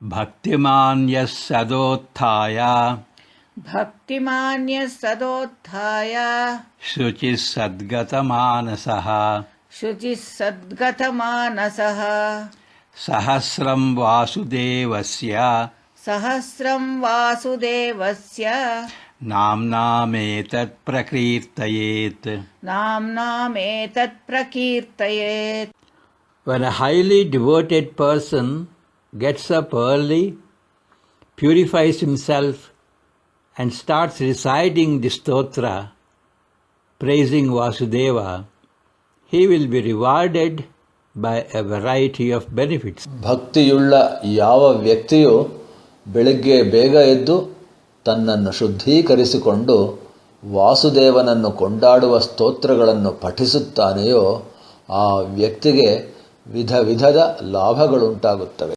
भक्तिमान्यः सदोत्थाय शुचिः सद्गतमानसः सहस्रं वासुदेवस्य नाम्नामेतत् प्रकीर्तयेत् When a highly devoted person gets up early, purifies himself and starts reciting the stotra, praising Vasudeva, he will be rewarded by a variety of benefits. ಭಕ್ತಿಯುಳ್ಳ ಯಾವ ವ್ಯಕ್ತಿಯು ಬೆಳಗ್ಗೆ ಬೇಗ ಎದ್ದು ತನ್ನನ್ನು ಶುದ್ಧೀಕರಿಸಿಕೊಂಡು ವಾಸುದೇವನನ್ನು ಕೊಂಡಾಡುವ ಸ್ತೋತ್ರಗಳನ್ನು ಪಠಿಸುತ್ತಾನೆಯೋ ಆ ವ್ಯಕ್ತಿಗೆ ವಿಧ ವಿಧದ ಲಾಭಗಳುಂಟಾಗುತ್ತವೆ.